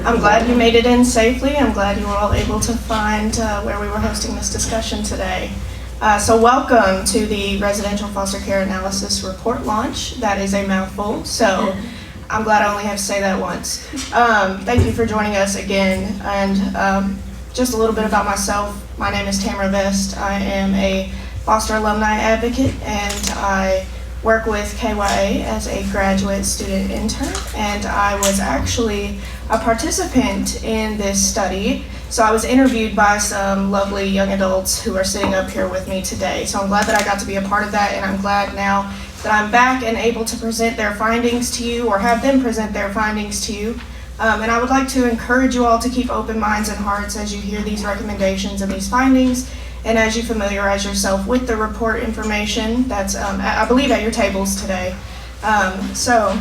I'm glad you made it in safely. I'm glad you were all able to find where we were hosting this discussion today. So welcome to the Residential Foster Care Analysis Report launch. That is a mouthful, so I'm glad I only have to say that once. Thank you for joining us again. And just a little bit about myself. My name is Tamara Vest. I am a Foster alumni advocate, and I work with KYA as a graduate student intern, and I was actually a participant in this study. So I was interviewed by some lovely young adults who are sitting up here with me today. So I'm glad that I got to be a part of that, and I'm glad now that I'm back and able to present their findings to you, or have them present their findings to you. And I would like to encourage you all to keep open minds and hearts as you hear these recommendations and these findings, and as you familiarize yourself with the report information that's, I believe, at your tables today. So,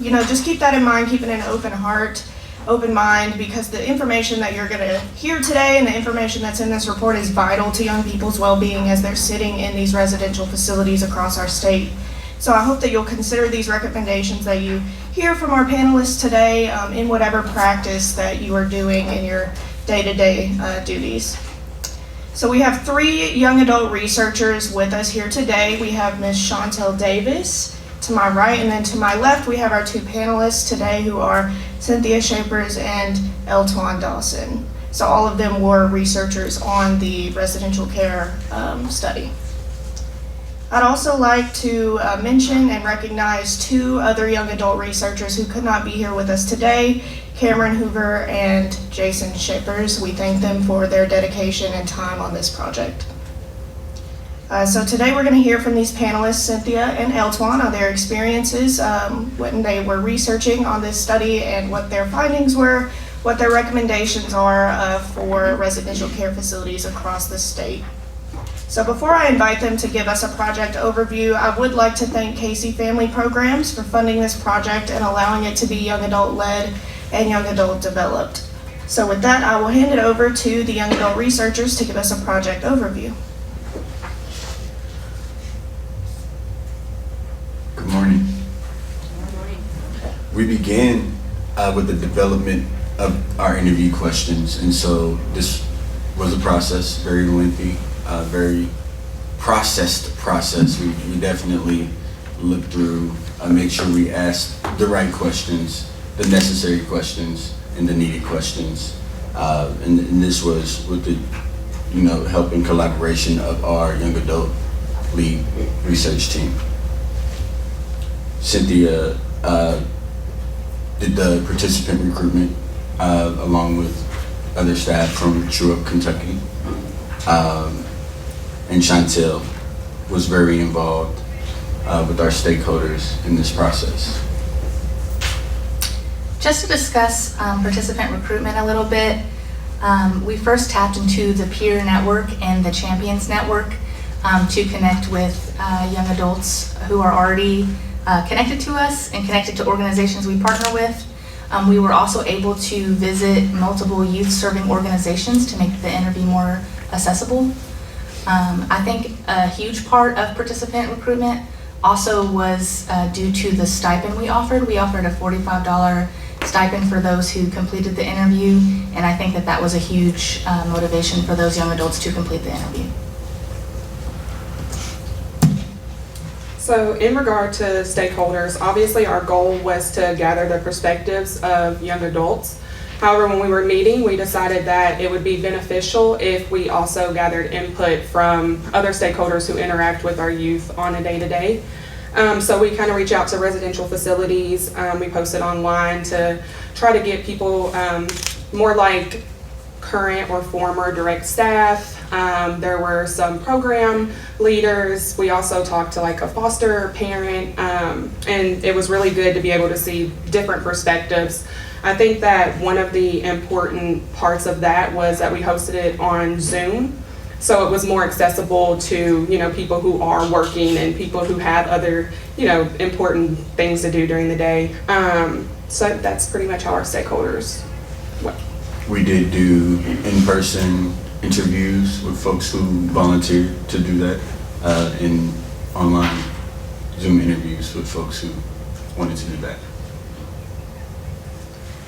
just keep that in mind, keeping an open heart, open mind, because the information that you're gonna hear today and the information that's in this report is vital to young people's well-being as they're sitting in these residential facilities across our state. So I hope that you'll consider these recommendations that you hear from our panelists today in whatever practice that you are doing in your day-to-day duties. So we have 3 young adult researchers with us here today. We have Ms. Chantel Davis to my right, and then to my left we have our 2 panelists today, who are Cynthia Shapers and Eltwan Dawson. So all of them were researchers on the residential care study. I'd also like to mention and recognize 2 other young adult researchers who could not be here with us today, Cameron Hoover and Jason Shapers. We thank them for their dedication and time on this project. So today we're going to hear from these panelists, Cynthia and Eltwan, on their experiences when they were researching on this study and what their findings were, what their recommendations are for residential care facilities across the state. So before I invite them to give us a project overview, I would like to thank Casey Family Programs for funding this project and allowing it to be young adult led and young adult developed. So with that, I will hand it over to the young adult researchers to give us a project overview. Good morning. Good morning. We began with the development of our interview questions, and so this was a process, very lengthy, very processed process. We definitely looked through, make sure we asked the right questions, the necessary questions, and the needed questions. And this was with the help and collaboration of our young adult lead research team. Cynthia did the participant recruitment along with other staff from True Up, Kentucky. And Chantel was very involved with our stakeholders in this process. Just to discuss participant recruitment a little bit, we first tapped into the peer network and the champions network to connect with young adults who are already connected to us and connected to organizations we partner with. We were also able to visit multiple youth serving organizations to make the interview more accessible. I think a huge part of participant recruitment also was due to the stipend we offered. We offered a $45 stipend for those who completed the interview, and I think that was a huge motivation for those young adults to complete the interview. So in regard to stakeholders, obviously our goal was to gather the perspectives of young adults. However, when we were meeting, we decided that it would be beneficial if we also gathered input from other stakeholders who interact with our youth on a day-to-day. So we kind of reach out to residential facilities. We posted online to try to get people more like current or former direct staff. There were some program leaders. We also talked to like a foster parent, and it was really good to be able to see different perspectives. I think that one of the important parts of that was that we hosted it on Zoom. So it was more accessible to, people who are working and people who have other, important things to do during the day. So that's pretty much how our stakeholders went. We did do in-person interviews with folks who volunteered to do that, and online Zoom interviews with folks who wanted to do that.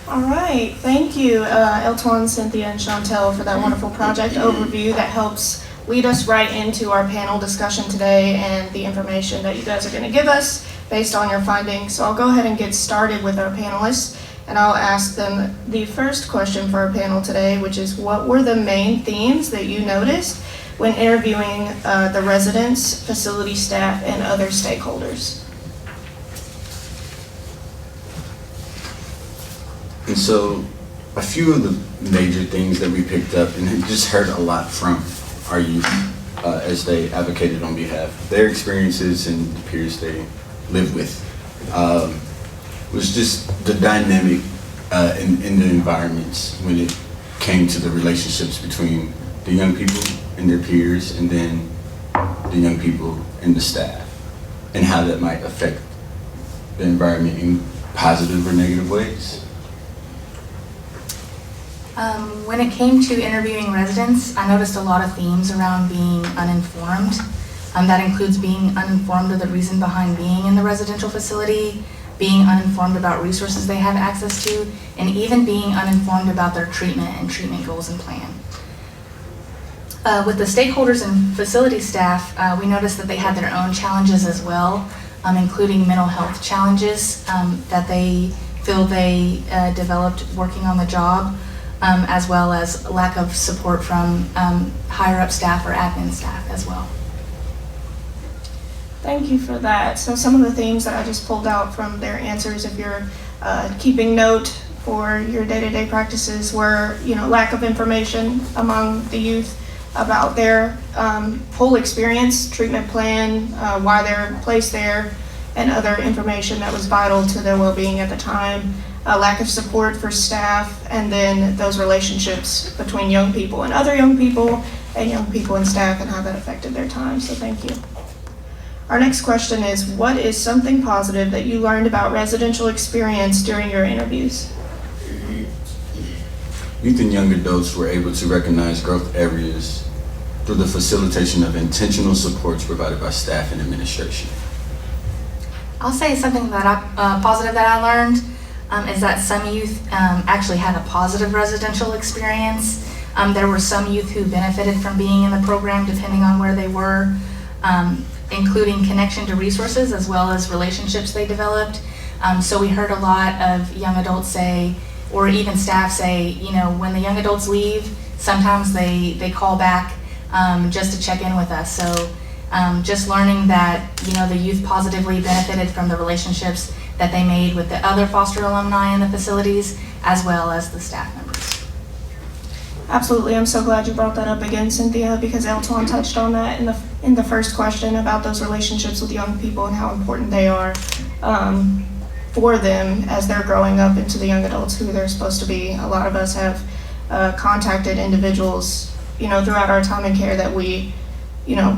All right, thank you, Elton, Cynthia, and Chantel for that wonderful project overview that helps lead us right into our panel discussion today and the information that you guys are going to give us based on your findings. So I'll go ahead and get started with our panelists, and I'll ask them the first question for our panel today, which is, what were the main themes that you noticed when interviewing the residents, facility staff, and other stakeholders? And so a few of the major things that we picked up and just heard a lot from our youth as they advocated on behalf of their experiences and the peers they live with was just the dynamic in the environments when it came to the relationships between the young people and their peers, and then the young people and the staff, and how that might affect the environment in positive or negative ways. When it came to interviewing residents, I noticed a lot of themes around being uninformed. That includes being uninformed of the reason behind being in the residential facility, being uninformed about resources they have access to, and even being uninformed about their treatment and treatment goals and plan. With the stakeholders and facility staff, we noticed that they had their own challenges as well, including mental health challenges that they feel they developed working on the job. As well as lack of support from higher up staff or admin staff as well. Thank you for that. So some of the themes that I just pulled out from their answers, if you're keeping note for your day-to-day practices, were, lack of information among the youth about their whole experience, treatment plan, why they're placed there, and other information that was vital to their well-being at the time. A lack of support for staff, and then those relationships between young people and other young people, and young people and staff, and how that affected their time. So thank you. Our next question is, what is something positive that you learned about residential experience during your interviews? Youth and young adults were able to recognize growth areas through the facilitation of intentional supports provided by staff and administration. I'll say something that positive that I learned is that some youth actually had a positive residential experience. There were some youth who benefited from being in the program depending on where they were, including connection to resources as well as relationships they developed. So we heard a lot of young adults say, or even staff say, when the young adults leave, sometimes they call back just to check in with us. So just learning that, the youth positively benefited from the relationships that they made with the other Foster alumni in the facilities, as well as the staff members. Absolutely, I'm so glad you brought that up again, Cynthia, because Elton touched on that in the first question about those relationships with young people and how important they are for them as they're growing up into the young adults who they're supposed to be. A lot of us have contacted individuals, throughout our time in care that we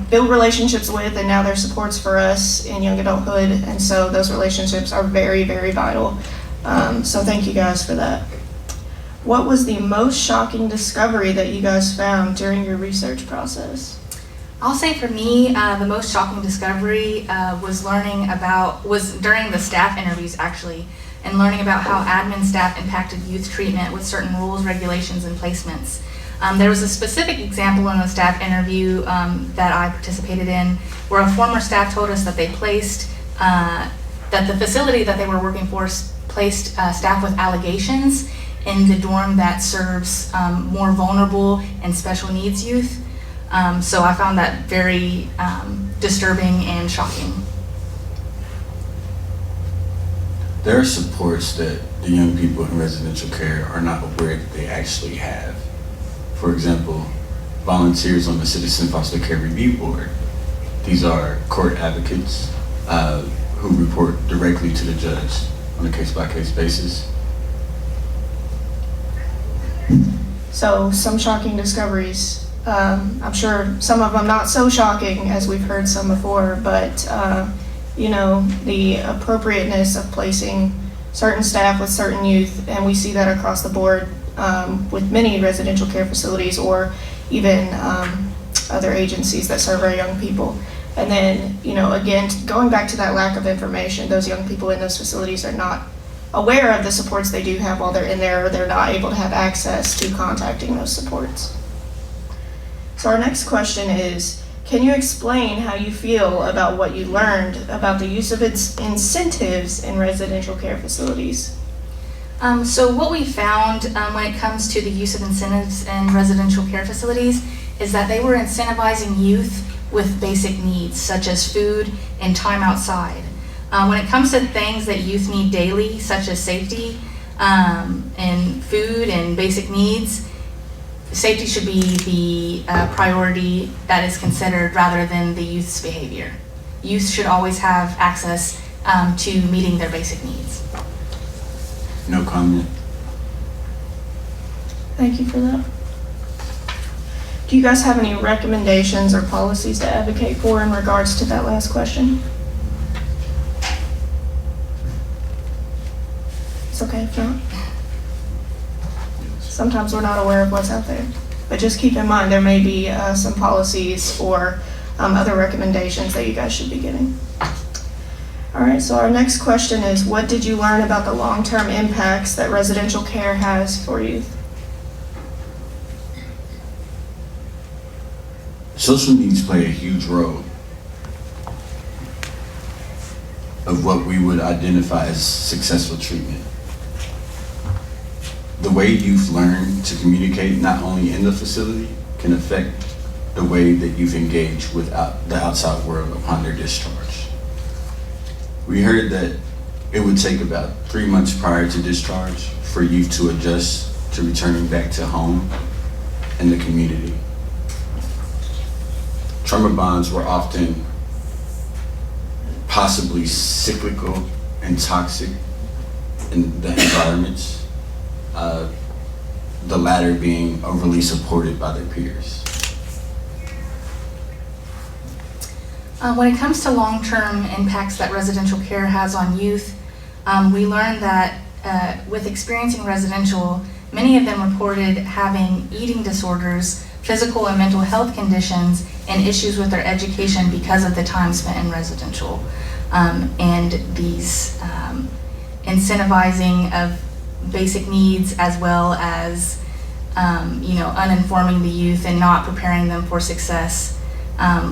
build relationships with, and now they're supports for us in young adulthood, and so those relationships are very, very vital. So thank you guys for that. What was the most shocking discovery that you guys found during your research process? I'll say for me, the most shocking discovery was during the staff interviews actually, and learning about how admin staff impacted youth treatment with certain rules, regulations, and placements. There was a specific example in the staff interview that I participated in where a former staff told us that they placed, that the facility that they were working for placed staff with allegations in the dorm that serves more vulnerable and special needs youth. So I found that very disturbing and shocking. There are supports that the young people in residential care are not aware that they actually have. For example, volunteers on the Citizen Foster Care Review Board. These are court advocates who report directly to the judge on a case-by-case basis. So some shocking discoveries. I'm sure some of them not so shocking as we've heard some before, but the appropriateness of placing certain staff with certain youth, and we see that across the board with many residential care facilities or even other agencies that serve our young people. And then, again, going back to that lack of information, those young people in those facilities are not aware of the supports they do have while they're in there, or they're not able to have access to contacting those supports. So our next question is, can you explain how you feel about what you learned about the use of its incentives in residential care facilities? So what we found when it comes to the use of incentives in residential care facilities is that they were incentivizing youth with basic needs such as food and time outside. When it comes to things that youth need daily, such as safety and food and basic needs, safety should be the priority that is considered rather than the youth's behavior. Youth should always have access to meeting their basic needs. No comment. Thank you for that. Do you guys have any recommendations or policies to advocate for in regards to that last question? It's okay if not. Sometimes we're not aware of what's out there. But just keep in mind, there may be some policies or other recommendations that you guys should be getting. All right, so our next question is, what did you learn about the long-term impacts that residential care has for youth? Social needs play a huge role of what we would identify as successful treatment. The way youth learn to communicate not only in the facility can affect the way that youth engage with the outside world upon their discharge. We heard that it would take about 3 months prior to discharge for youth to adjust to returning back to home and the community. Trauma bonds were often possibly cyclical and toxic in the environments, the latter being overly supported by their peers. When it comes to long-term impacts that residential care has on youth, we learned that with experiencing residential, many of them reported having eating disorders, physical and mental health conditions, and issues with their education because of the time spent in residential. And these incentivizing of basic needs as well as uninforming the youth and not preparing them for success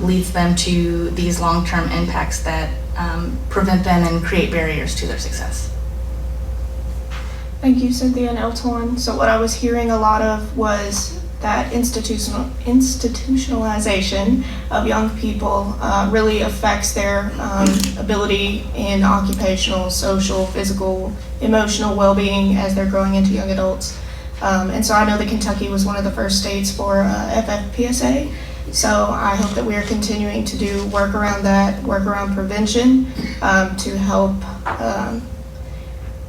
leads them to these long-term impacts that prevent them and create barriers to their success. Thank you, Cynthia and Elton. So what I was hearing a lot of was that institutionalization of young people really affects their ability in occupational, social, physical, emotional well-being as they're growing into young adults. And so I know that Kentucky was one of the first states for FFPSA. So I hope that we are continuing to do work around that, work around prevention to help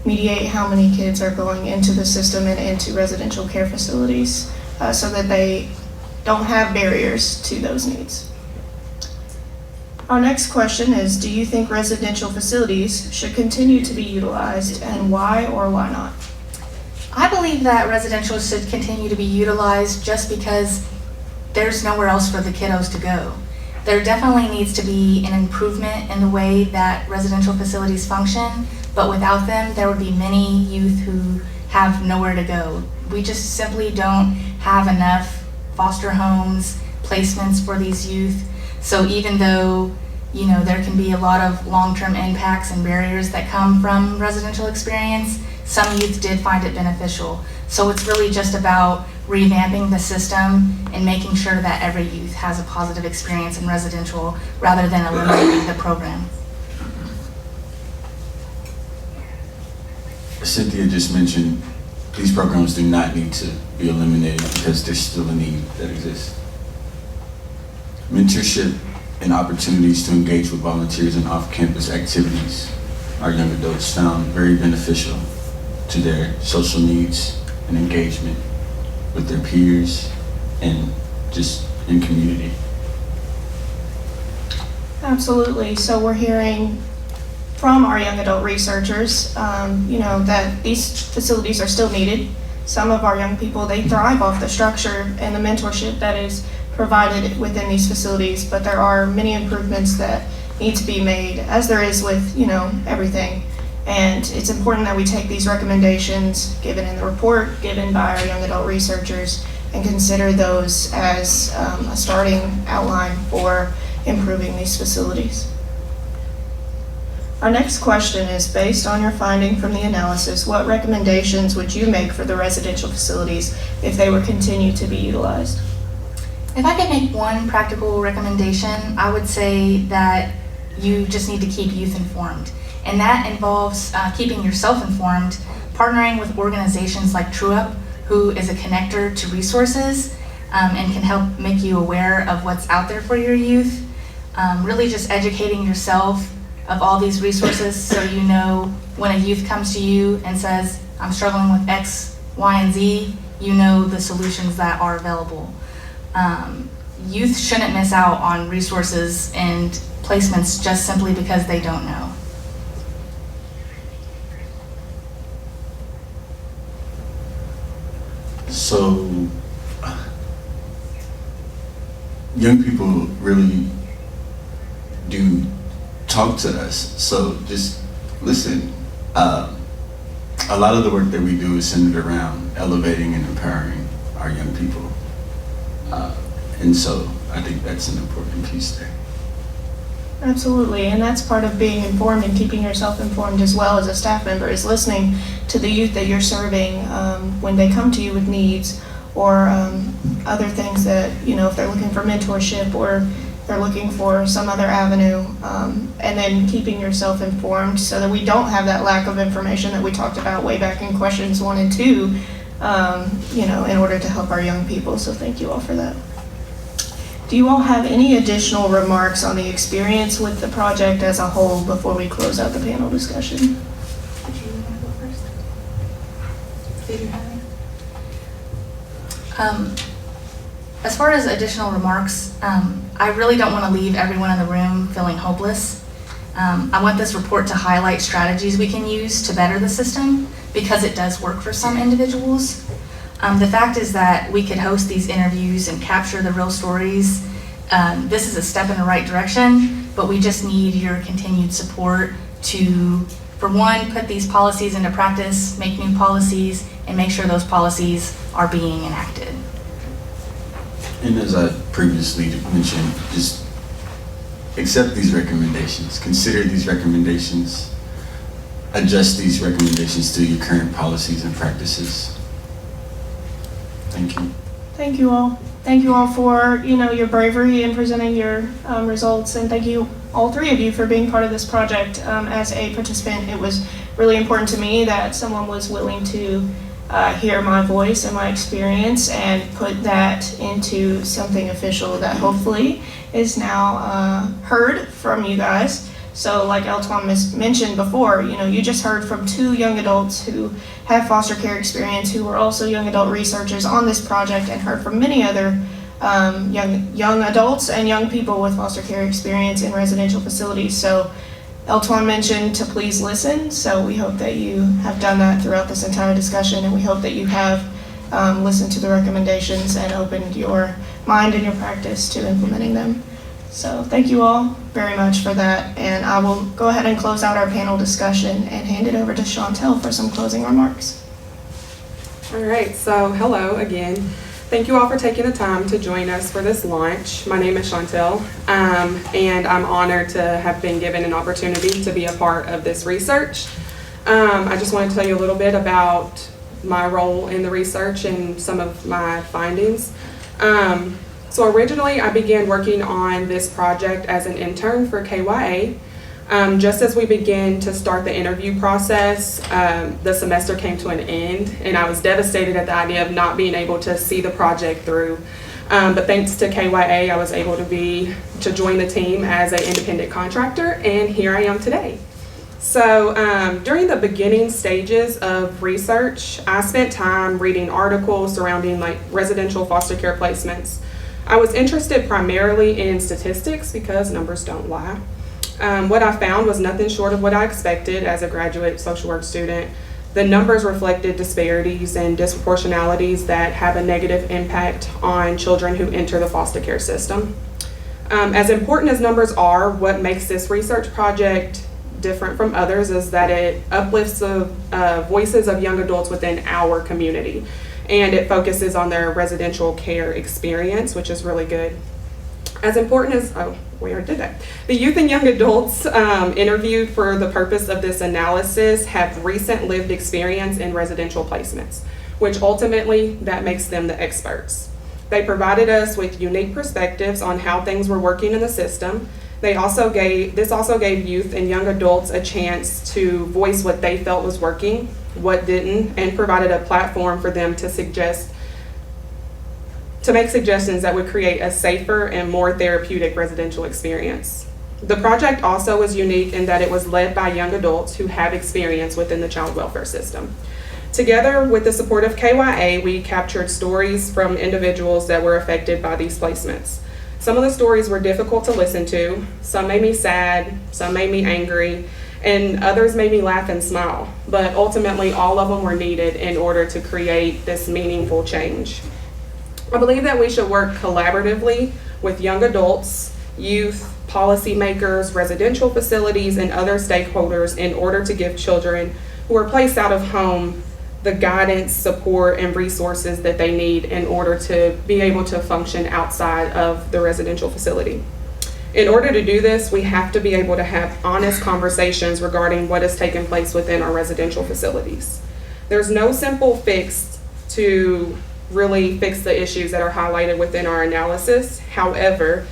mediate how many kids are going into the system and into residential care facilities so that they don't have barriers to those needs. Our next question is, do you think residential facilities should continue to be utilized, and why or why not? I believe that residential should continue to be utilized just because there's nowhere else for the kiddos to go. There definitely needs to be an improvement in the way that residential facilities function, but without them, there would be many youth who have nowhere to go. We just simply don't have enough foster homes, placements for these youth. So even though, there can be a lot of long-term impacts and barriers that come from residential experience, some youth did find it beneficial. So it's really just about revamping the system and making sure that every youth has a positive experience in residential rather than eliminating the program. Cynthia just mentioned these programs do not need to be eliminated because there's still a need that exists. Mentorship and opportunities to engage with volunteers in off-campus activities our young adults found very beneficial to their social needs and engagement with their peers and just in community. Absolutely. So we're hearing from our young adult researchers, that these facilities are still needed. Some of our young people, they thrive off the structure and the mentorship that is provided within these facilities, but there are many improvements that need to be made, as there is with, everything And it's important that we take these recommendations given in the report, given by our young adult researchers, and consider those as a starting outline for improving these facilities. Our next question is, based on your finding from the analysis, what recommendations would you make for the residential facilities if they were continued to be utilized? If I could make one practical recommendation, I would say that you just need to keep youth informed. And that involves keeping yourself informed, partnering with organizations like TrueUp, who is a connector to resources and can help make you aware of what's out there for your youth. Really just educating yourself of all these resources so you know when a youth comes to you and says, I'm struggling with X, Y, and Z, you know the solutions that are available. Youth shouldn't miss out on resources and placements just simply because they don't know. So, young people really do talk to us. So just listen. A lot of the work that we do is centered around elevating and empowering our young people. And so I think that's an important piece there. Absolutely, and that's part of being informed and keeping yourself informed as well as a staff member, is listening to the youth that you're serving when they come to you with needs or other things that, if they're looking for mentorship or they're looking for some other avenue, and then keeping yourself informed so that we don't have that lack of information that we talked about way back in questions 1 and 2, in order to help our young people. So thank you all for that. Do you all have any additional remarks on the experience with the project as a whole before we close out the panel discussion? Would you want to go first? Did you have any? As far as additional remarks, I really don't want to leave everyone in the room feeling hopeless. I want this report to highlight strategies we can use to better the system because it does work for some individuals. The fact is that we could host these interviews and capture the real stories. This is a step in the right direction, but we just need your continued support to, for one, put these policies into practice, make new policies, and make sure those policies are being enacted. And as I previously mentioned, just accept these recommendations, consider these recommendations, adjust these recommendations to your current policies and practices. Thank you. Thank you all. Thank you all for, your bravery in presenting your results, and thank you, all three of you, for being part of this project. As a participant, it was really important to me that someone was willing to hear my voice and my experience and put that into something official that hopefully is now heard from you guys. So like Eltwan mentioned before, you just heard from 2 young adults who have foster care experience, who were also young adult researchers on this project, and heard from many other young adults and young people with foster care experience in residential facilities. So Eltwan mentioned to please listen, so we hope that you have done that throughout this entire discussion, and we hope that you have listened to the recommendations and opened your mind and your practice to implementing them. So thank you all very much for that, and I will go ahead and close out our panel discussion and hand it over to Chantel for some closing remarks. All right, so hello again. Thank you all for taking the time to join us for this launch. My name is Chantel, and I'm honored to have been given an opportunity to be a part of this research. I just want to tell you a little bit about my role in the research and some of my findings. So originally I began working on this project as an intern for KYA. Just as we began to start the interview process, the semester came to an end, and I was devastated at the idea of not being able to see the project through. But thanks to KYA, I was able to join the team as an independent contractor, and here I am today. So during the beginning stages of research, I spent time reading articles surrounding residential foster care placements. I was interested primarily in statistics because numbers don't lie. What I found was nothing short of what I expected as a graduate social work student. The numbers reflected disparities and disproportionalities that have a negative impact on children who enter the foster care system. As important as numbers are, what makes this research project different from others is that it uplifts the voices of young adults within our community, and it focuses on their residential care experience, which is really good. As important as, we already did that. The youth and young adults interviewed for the purpose of this analysis have recent lived experience in residential placements, which ultimately that makes them the experts. They provided us with unique perspectives on how things were working in the system. This also gave youth and young adults a chance to voice what they felt was working, what didn't, and provided a platform for them to make suggestions that would create a safer and more therapeutic residential experience. The project also was unique in that it was led by young adults who have experience within the child welfare system. Together with the support of KYA, we captured stories from individuals that were affected by these placements. Some of the stories were difficult to listen to. Some made me sad, some made me angry, and others made me laugh and smile. But ultimately, all of them were needed in order to create this meaningful change. I believe that we should work collaboratively with young adults, youth, policymakers, residential facilities, and other stakeholders in order to give children who are placed out of home the guidance, support, and resources that they need in order to be able to function outside of the residential facility. In order to do this, we have to be able to have honest conversations regarding what has taken place within our residential facilities. There's no simple fix to really fix the issues that are highlighted within our analysis. However,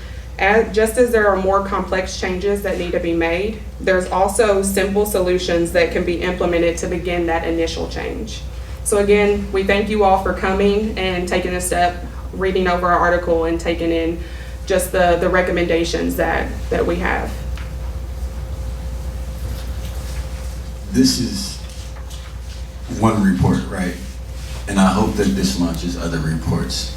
just as there are more complex changes that need to be made, there's also simple solutions that can be implemented to begin that initial change. So again, we thank you all for coming and taking a step, reading over our article and taking in just the recommendations that we have. This is one report, right? And I hope that this launches other reports.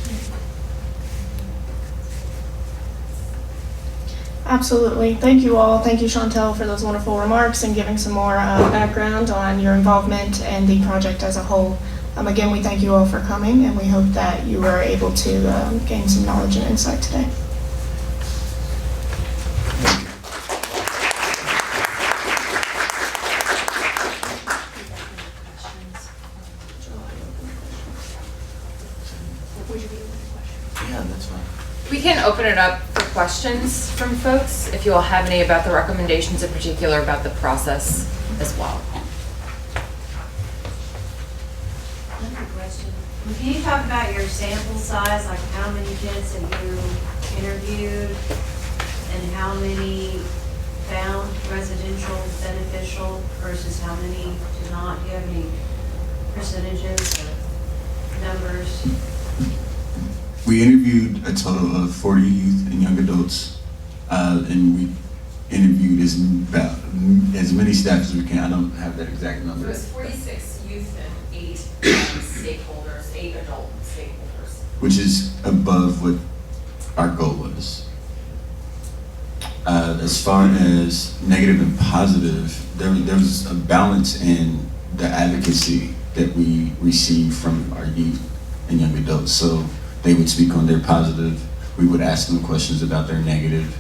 Absolutely. Thank you all. Thank you, Chantel, for those wonderful remarks and giving some more background on your involvement and the project as a whole. Again, we thank you all for coming, and we hope that you were able to gain some knowledge and insight today. Yeah, that's fine. We can open it up for questions from folks, if you all have any about the recommendations, in particular about the process as well. Another question. Can you talk about your sample size, like how many kids have you interviewed and how many found residential beneficial versus how many do not? Do you have any percentages or numbers? We interviewed a total of 40 youth and young adults, and we interviewed as many staff as we can. I don't have that exact number. It was 46 youth and 8 stakeholders, 8 adult stakeholders. Which is above what our goal was. As far as negative and positive, there was a balance in the advocacy that we received from our youth and young adults. So they would speak on their positive. We would ask them questions about their negative.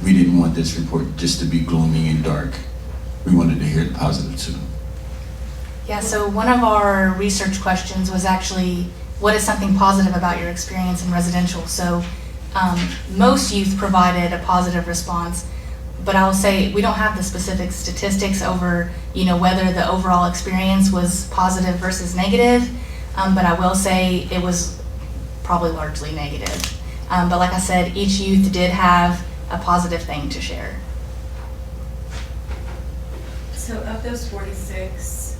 We didn't want this report just to be gloomy and dark. We wanted to hear the positive too. Yeah, so one of our research questions was actually, what is something positive about your experience in residential? So most youth provided a positive response, but I'll say we don't have the specific statistics over, whether the overall experience was positive versus negative, but I will say it was probably largely negative. But like I said, each youth did have a positive thing to share. So of those 46,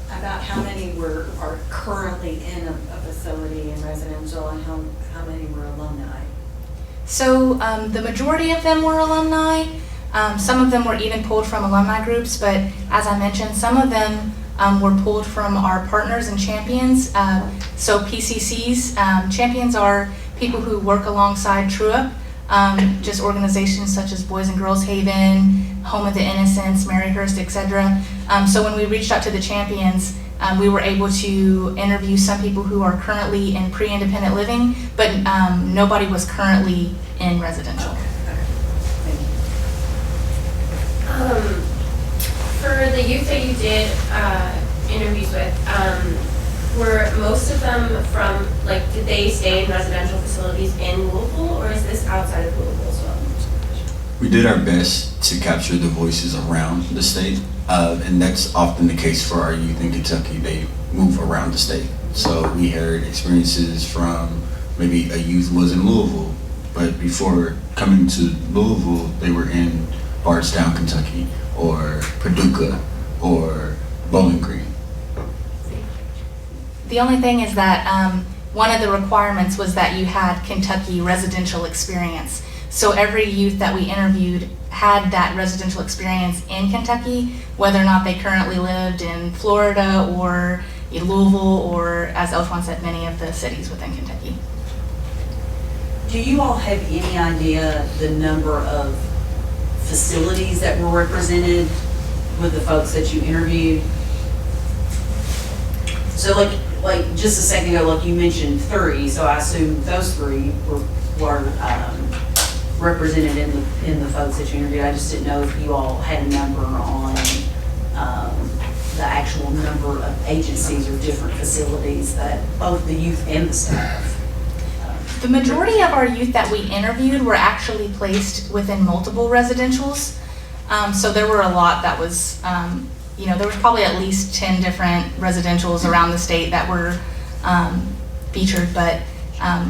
about how many are currently in a facility in residential, and how many were alumni? So the majority of them were alumni. Some of them were even pulled from alumni groups, but as I mentioned, some of them were pulled from our partners and champions. So PCCs, champions are people who work alongside TrueUp, just organizations such as Boys and Girls Haven, Home of the Innocents, Maryhurst, etc. So when we reached out to the champions, we were able to interview some people who are currently in pre-independent living, but nobody was currently in residential. Okay. Thank you. For the youth that you did interviews with, were most of them from, like, did they stay in residential facilities in Louisville, or is this outside of Louisville as well? We did our best to capture the voices around the state, and that's often the case for our youth in Kentucky. They move around the state. So we heard experiences from maybe a youth was in Louisville, but before coming to Louisville, they were in Bardstown, Kentucky, or Paducah, or Bowling Green. The only thing is that one of the requirements was that you had Kentucky residential experience. So every youth that we interviewed had that residential experience in Kentucky, whether or not they currently lived in Florida or in Louisville, or, as Elshwan said, many of the cities within Kentucky. Do you all have any idea the number of facilities that were represented with the folks that you interviewed? So like just a second ago, like you mentioned 3, so I assume those 3 were represented in the folks that you interviewed. I just didn't know if you all had a number on the actual number of agencies or different facilities that both the youth and the staff. The majority of our youth that we interviewed were actually placed within multiple residentials. So there were a lot that was, there was probably at least 10 different residentials around the state that were featured, but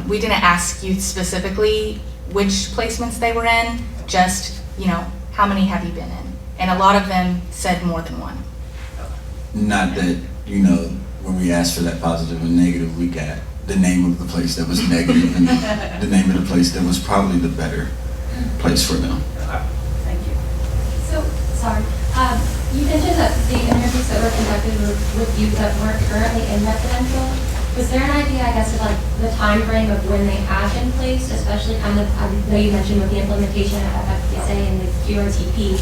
we didn't ask youth specifically which placements they were in, just, how many have you been in? And a lot of them said more than one. Not that, when we asked for that positive and negative, we got the name of the place that was negative and the name of the place that was probably the better place for them. Thank you. So, sorry, you mentioned that the interviews that were conducted with youth that weren't currently in residential. Was there an idea, I guess, of like the time frame of when they had been placed, especially kind of, I know you mentioned with the implementation of FFPSA and the QRTP,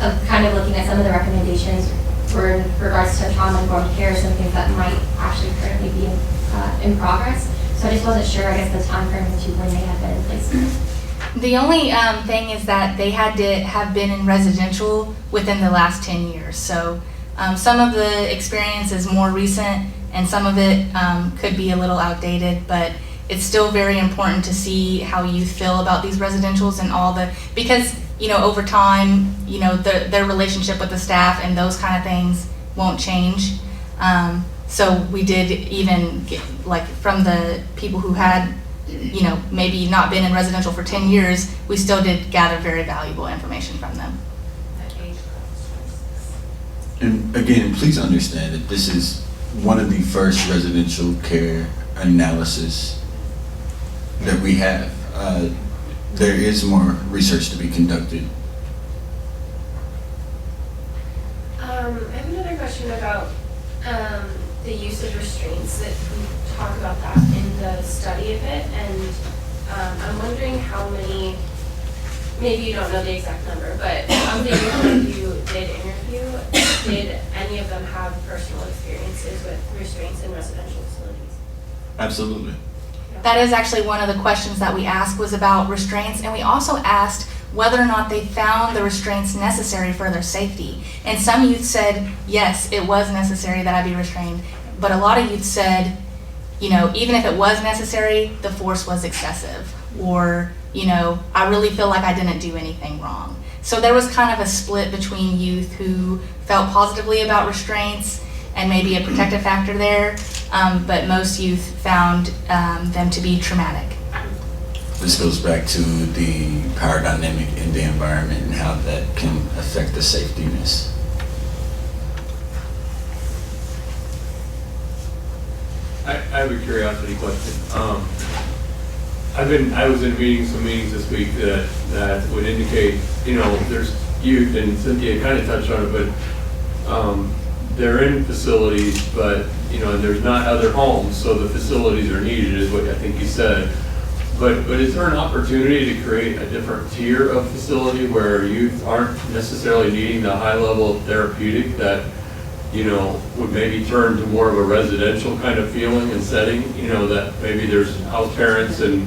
of kind of looking at some of the recommendations for in regards to trauma-informed care, some things that might actually currently be in progress. So I just wasn't sure, I guess, the time frame to when they had been in place. The only thing is that they had to have been in residential within the last 10 years. So some of the experience is more recent and some of it could be a little outdated, but it's still very important to see how youth feel about these residentials and because over time, their relationship with the staff and those kind of things won't change. So we did even get, from the people who had, maybe not been in residential for 10 years, we still did gather very valuable information from them. And again, please understand that this is one of the first residential care analysis that we have. There is more research to be conducted. I have another question about the use of restraints, that we talk about that in the study of it, and I'm wondering how many, maybe you don't know the exact number, but of the youth that you did interview, did any of them have personal experiences with restraints in residential facilities? Absolutely. That is actually one of the questions that we asked, was about restraints, and we also asked whether or not they found the restraints necessary for their safety. And some youth said, yes, it was necessary that I be restrained, but a lot of youth said, even if it was necessary, the force was excessive, or, I really feel like I didn't do anything wrong. So there was kind of a split between youth who felt positively about restraints and maybe a protective factor there, but most youth found them to be traumatic. This goes back to the power dynamic in the environment and how that can affect the safetiness. I have a curiosity question. I was in some meetings this week that would indicate, there's youth, and Cynthia kind of touched on it, but they're in facilities, but there's not other homes, so the facilities are needed, is what I think you said. But is there an opportunity to create a different tier of facility where youth aren't necessarily needing the high level of therapeutic that would maybe turn to more of a residential kind of feeling and setting, that maybe there's house parents and,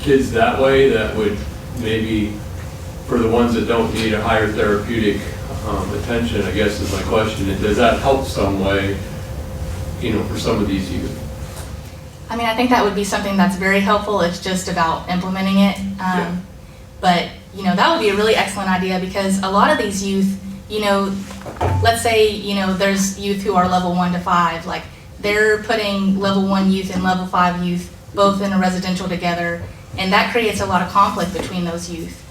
kids that way that would maybe for the ones that don't need a higher therapeutic attention, I guess is my question. And does that help some way, for some of these youth? I mean, I think that would be something that's very helpful. It's just about implementing it. Yeah. But, that would be a really excellent idea because a lot of these youth, let's say, there's youth who are level 1 to 5, like they're putting level 1 youth and level 5 youth both in a residential together, and that creates a lot of conflict between those youth.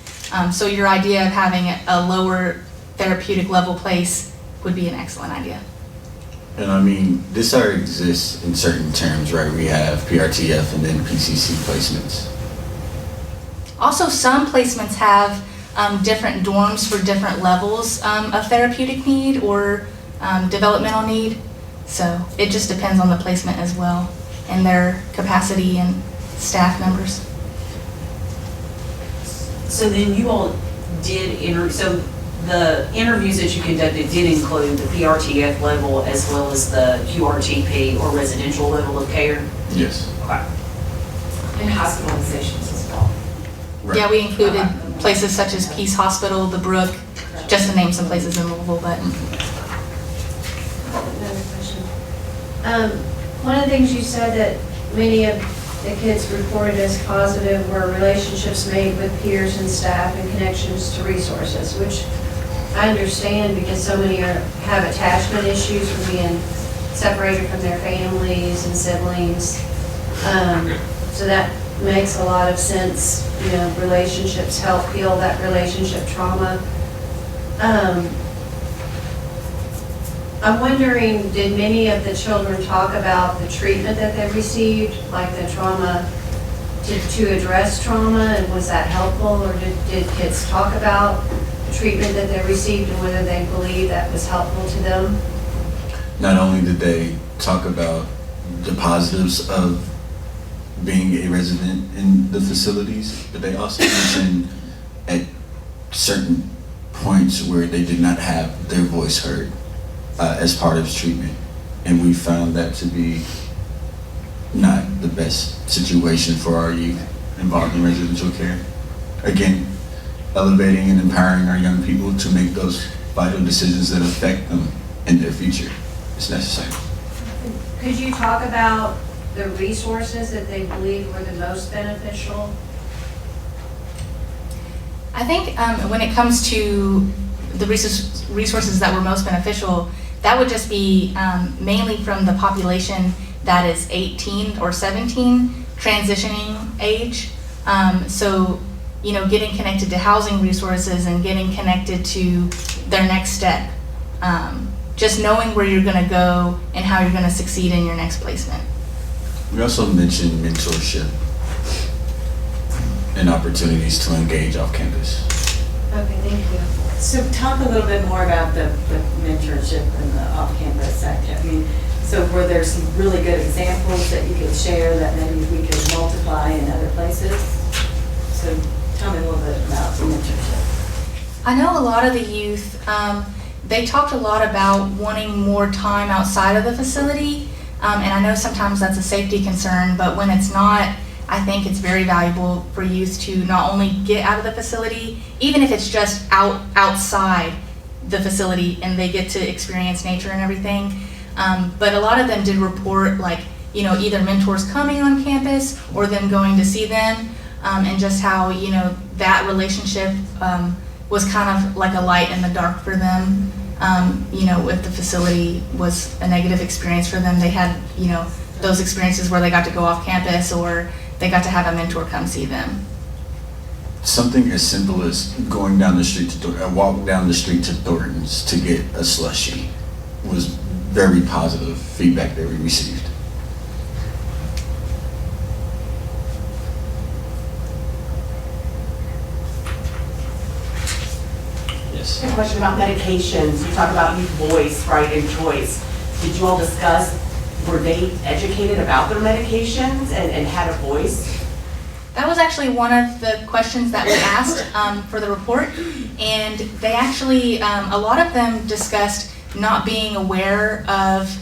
So your idea of having a lower therapeutic level place would be an excellent idea. And I mean, this already exists in certain terms, right? We have PRTF and then PCC placements. Also, some placements have different dorms for different levels of therapeutic need or developmental need. So it just depends on the placement as well and their capacity and staff members. So then you all did so the interviews that you conducted did include the PRTF level as well as the QRTP or residential level of care? Yes. Okay. And hospitalizations as well. Right. Yeah, we included places such as Peace Hospital, The Brook, just to name some places in Louisville, but. Another question. One of the things you said that many of the kids reported as positive were relationships made with peers and staff and connections to resources, which I understand because so many have attachment issues from being separated from their families and siblings. So that makes a lot of sense. Relationships help heal that relationship trauma. I'm wondering, did many of the children talk about the treatment that they received, like the trauma, to address trauma, and was that helpful? Or did kids talk about the treatment that they received and whether they believe that was helpful to them? Not only did they talk about the positives of being a resident in the facilities, but they also mentioned at certain points where they did not have their voice heard as part of treatment. And we found that to be not the best situation for our youth involved in residential care. Again, elevating and empowering our young people to make those vital decisions that affect them in their future is necessary. Could you talk about the resources that they believe were the most beneficial? I think when it comes to the resources that were most beneficial, that would just be mainly from the population that is 18 or 17, transitioning age. So, getting connected to housing resources and getting connected to their next step. Just knowing where you're going to go and how you're going to succeed in your next placement. We also mentioned mentorship and opportunities to engage off campus. Okay, thank you. So talk a little bit more about the mentorship and the off-campus activity. So were there some really good examples that you could share that maybe we could multiply in other places? So tell me a little bit about mentorship. I know a lot of the youth, they talked a lot about wanting more time outside of the facility. And I know sometimes that's a safety concern, but when it's not, I think it's very valuable for youth to not only get out of the facility, even if it's just outside the facility and they get to experience nature and everything. But a lot of them did report either mentors coming on campus or them going to see them, and just how, that relationship was kind of like a light in the dark for them. If the facility was a negative experience for them, they had, those experiences where they got to go off campus or they got to have a mentor come see them. Something as simple as going down the street walk down the street to Thornton's to get a slushie was very positive feedback that we received. Yes. A question about medications. You talk about youth voice, right, and choice. Did you all discuss, were they educated about their medications and had a voice? That was actually one of the questions that we asked for the report, and they actually, a lot of them discussed not being aware of,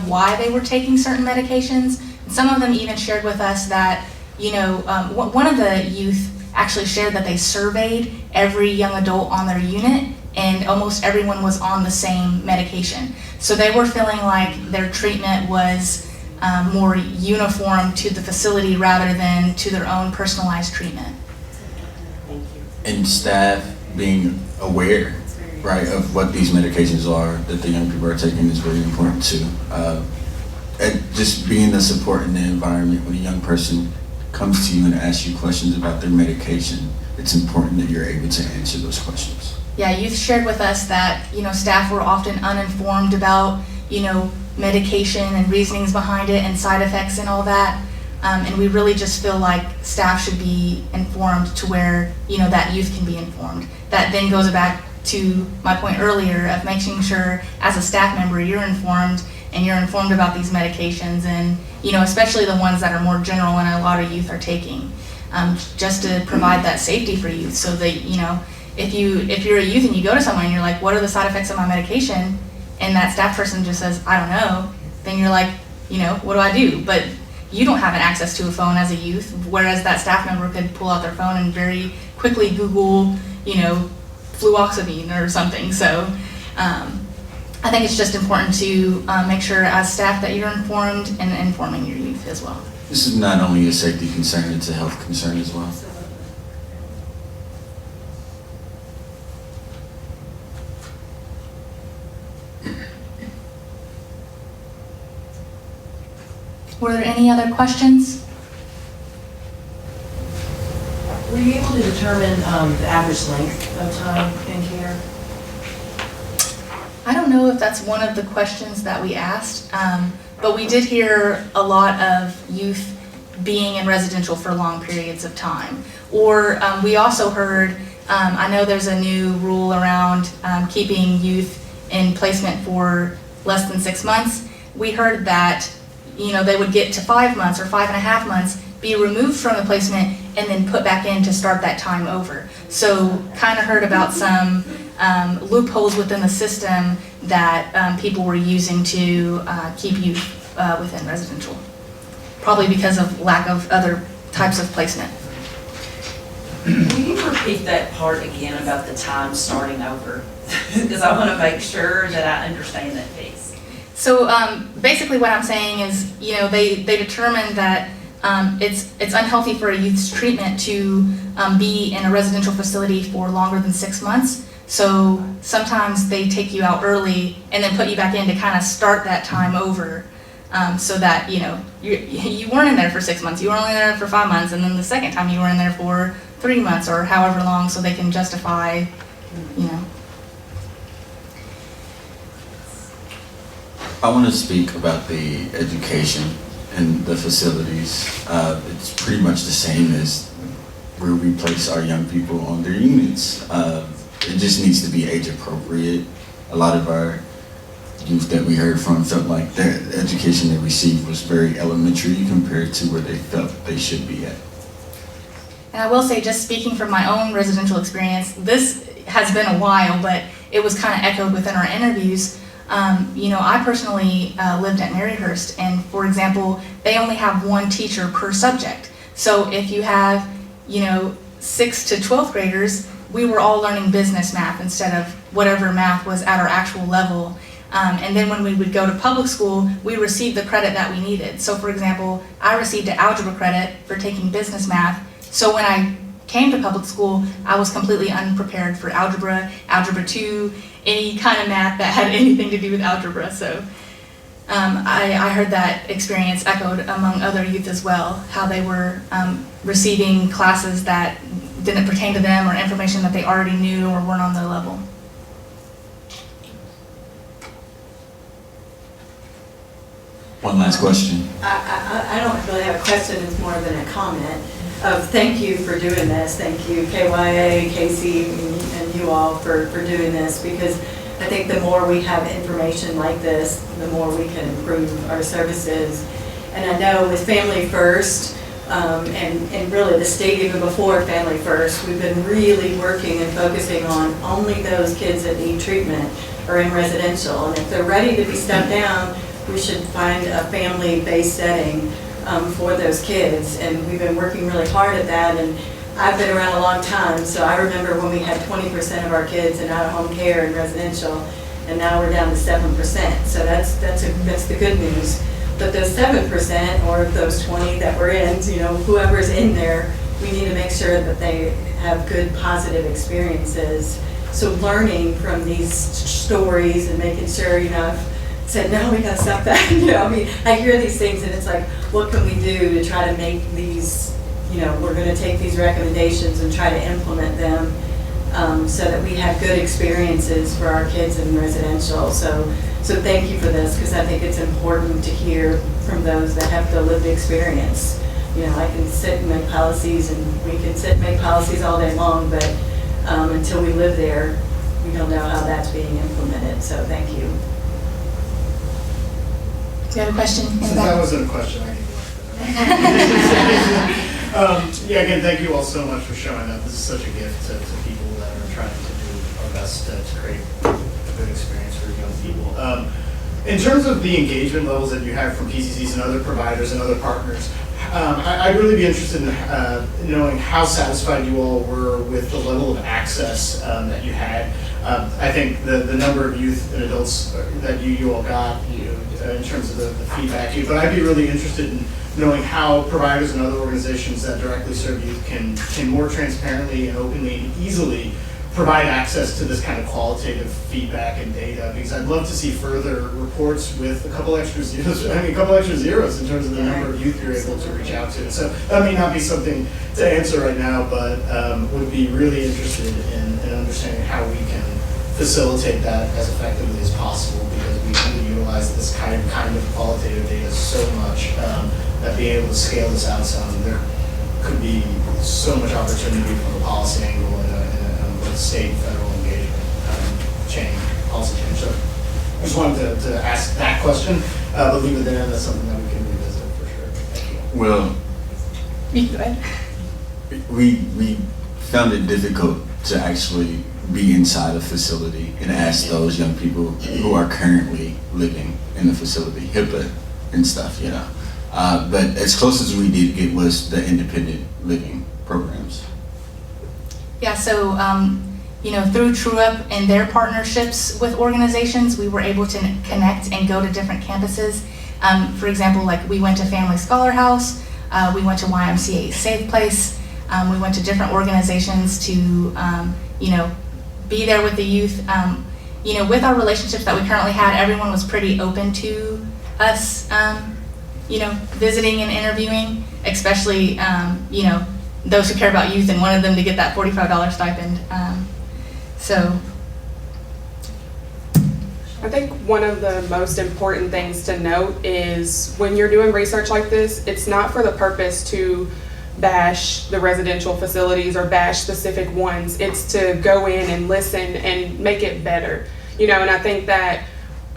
why they were taking certain medications. And some of them even shared with us that, one of the youth actually shared that they surveyed every young adult on their unit, and almost everyone was on the same medication. So they were feeling like their treatment was more uniform to the facility rather than to their own personalized treatment. Thank you. And staff being aware, right, of what these medications are that the young people are taking is very important too. And just being the support in the environment when a young person comes to you and asks you questions about their medication, it's important that you're able to answer those questions. Yeah, youth shared with us that, staff were often uninformed about, medication and reasonings behind it and side effects and all that. And we really just feel like staff should be informed to where, that youth can be informed. That then goes back to my point earlier of making sure as a staff member you're informed and you're informed about these medications and, especially the ones that are more general and a lot of youth are taking, just to provide that safety for youth so that, if you're a youth and you go to someone and you're like, what are the side effects of my medication? And that staff person just says, I don't know, then you're like, what do I do? But you don't have an access to a phone as a youth, whereas that staff member could pull out their phone and very quickly Google, fluoxamine or something. So I think it's just important to make sure as staff that you're informed and informing your youth as well. This is not only a safety concern, it's a health concern as well. Were there any other questions? Were you able to determine the average length of time in care? I don't know if that's one of the questions that we asked, but we did hear a lot of youth being in residential for long periods of time. Or we also heard, I know there's a new rule around keeping youth in placement for less than 6 months. We heard that they would get to 5 months or 5.5 months, be removed from the placement, and then put back in to start that time over. So kind of heard about some loopholes within the system that people were using to keep youth within residential, probably because of lack of other types of placement. Will you repeat that part again about the time starting over? Because I want to make sure that I understand that piece. So basically what I'm saying is, they determined that it's unhealthy for a youth's treatment to be in a residential facility for longer than 6 months. So sometimes they take you out early and then put you back in to kind of start that time over, so that, you weren't in there for 6 months, you were only there for 5 months, and then the second time you were in there for 3 months or however long, so they can justify, I want to speak about the education and the facilities. It's pretty much the same as where we place our young people on their units. It just needs to be age appropriate. A lot of our youth that we heard from felt like the education they received was very elementary compared to where they felt they should be at. And I will say, just speaking from my own residential experience, this has been a while, but it was kind of echoed within our interviews. I personally lived at Maryhurst, and for example, they only have one teacher per subject. So if you have, 6th to 12th graders, we were all learning business math instead of whatever math was at our actual level. And then when we would go to public school, we received the credit that we needed. So for example, I received an algebra credit for taking business math. So when I came to public school, I was completely unprepared for algebra, algebra 2, any kind of math that had anything to do with algebra. So I heard that experience echoed among other youth as well, how they were receiving classes that didn't pertain to them or information that they already knew or weren't on their level. One last question. I don't really have a question, it's more than a comment of thank you for doing this. Thank you, KYA, Casey, and you all for doing this, because I think the more we have information like this, the more we can improve our services. And I know with Family First, and really the state even before Family First, we've been really working and focusing on only those kids that need treatment are in residential. And if they're ready to be stepped down, we should find a family-based setting for those kids. And we've been working really hard at that. And I've been around a long time, so I remember when we had 20% of our kids in out-of-home care and residential, and now we're down to 7%. So that's the good news. But those 7%, or those 20 that we're in, whoever's in there, we need to make sure that they have good, positive experiences. So learning from these stories and making sure, I've said, no, we gotta stop that. I hear these things and it's like, what can we do to try to make these, we're gonna take these recommendations and try to implement them so that we have good experiences for our kids in residential. So thank you for this, because I think it's important to hear from those that have the lived experience. I can sit and make policies, and we can sit and make policies all day long, but until we live there, we don't know how that's being implemented. So thank you. Do you have a question? Since that wasn't a question, I can Yeah, again, thank you all so much for showing up. This is such a gift to people that are trying to do our best to create a good experience for young people. In terms of the engagement levels that you have from PCCs and other providers and other partners, I'd really be interested in knowing how satisfied you all were with the level of access that you had. I think the number of youth and adults that you all got in terms of the feedback, but I'd be really interested in knowing how providers and other organizations that directly serve youth can more transparently and openly and easily provide access to this kind of qualitative feedback and data, because I'd love to see further reports with a couple extra zeros in terms of the number of youth you're able to reach out to. So that may not be something to answer right now, but would be really interested in understanding how we can facilitate that as effectively as possible, because we do utilize this kind of qualitative data so much that being able to scale this out some, there could be so much opportunity from a policy angle and state, federal engagement policy change. So I just wanted to ask that question, but leave it there. That's something that we can revisit for sure. Thank you. Well, You go ahead. we found it difficult to actually be inside a facility and ask those young people who are currently living in the facility, HIPAA and stuff, But as close as we did get was the independent living programs. Yeah, so, through TrueUp and their partnerships with organizations, we were able to connect and go to different campuses. For example, like we went to Family Scholar House, we went to YMCA Safe Place, we went to different organizations to, be there with the youth. With our relationships that we currently had, everyone was pretty open to us, visiting and interviewing, especially, those who care about youth and wanted them to get that $45 stipend. I think one of the most important things to note is when you're doing research like this, it's not for the purpose to bash the residential facilities or bash specific ones. It's to go in and listen and make it better. And I think that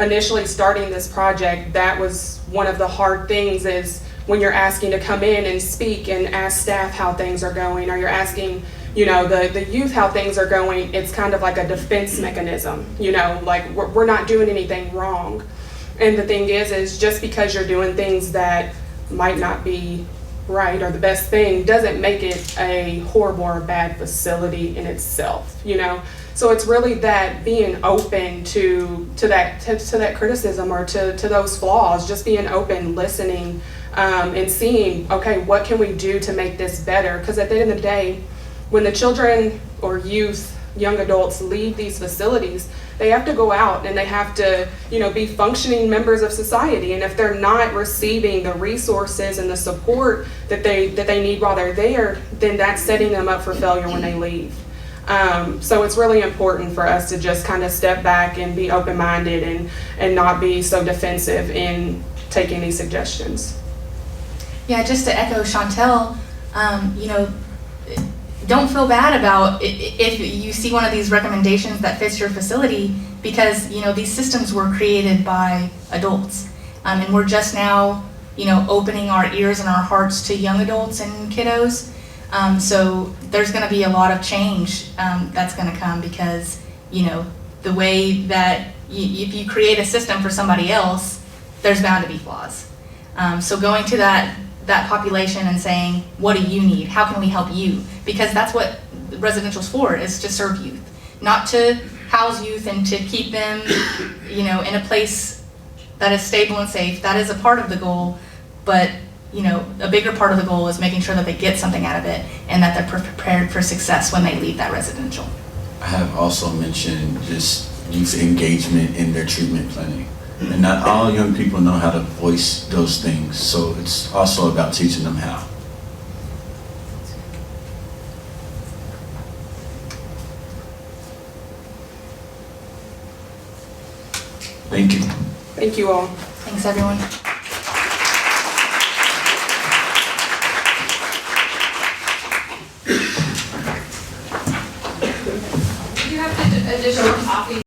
initially starting this project, that was one of the hard things, is when you're asking to come in and speak and ask staff how things are going, or you're asking, the youth how things are going, it's kind of like a defense mechanism, like we're not doing anything wrong. And the thing is just because you're doing things that might not be right or the best thing doesn't make it a horrible or bad facility in itself, So it's really that being open to that criticism or to those flaws, just being open, listening, and seeing, okay, what can we do to make this better? Because at the end of the day, when the children or youth, young adults leave these facilities, they have to go out and they have to, be functioning members of society. And if they're not receiving the resources and the support that they need while they're there, then that's setting them up for failure when they leave. So it's really important for us to just kind of step back and be open-minded and not be so defensive in taking these suggestions. Yeah, just to echo Chantel, don't feel bad about if you see one of these recommendations that fits your facility, because these systems were created by adults, and we're just now opening our ears and our hearts to young adults and kiddos. So there's going to be a lot of change that's going to come, because the way that if you create a system for somebody else, there's bound to be flaws. So going to that population and saying, what do you need? How can we help you? Because that's what residential's for, is to serve youth, not to house youth and to keep them, in a place that is stable and safe. That is a part of the goal, but a bigger part of the goal is making sure that they get something out of it and that they're prepared for success when they leave that residential. I have also mentioned just youth engagement in their treatment planning. And not all young people know how to voice those things, so it's also about teaching them how. Thank you. Thank you all. Thanks, everyone. Do you have additional copies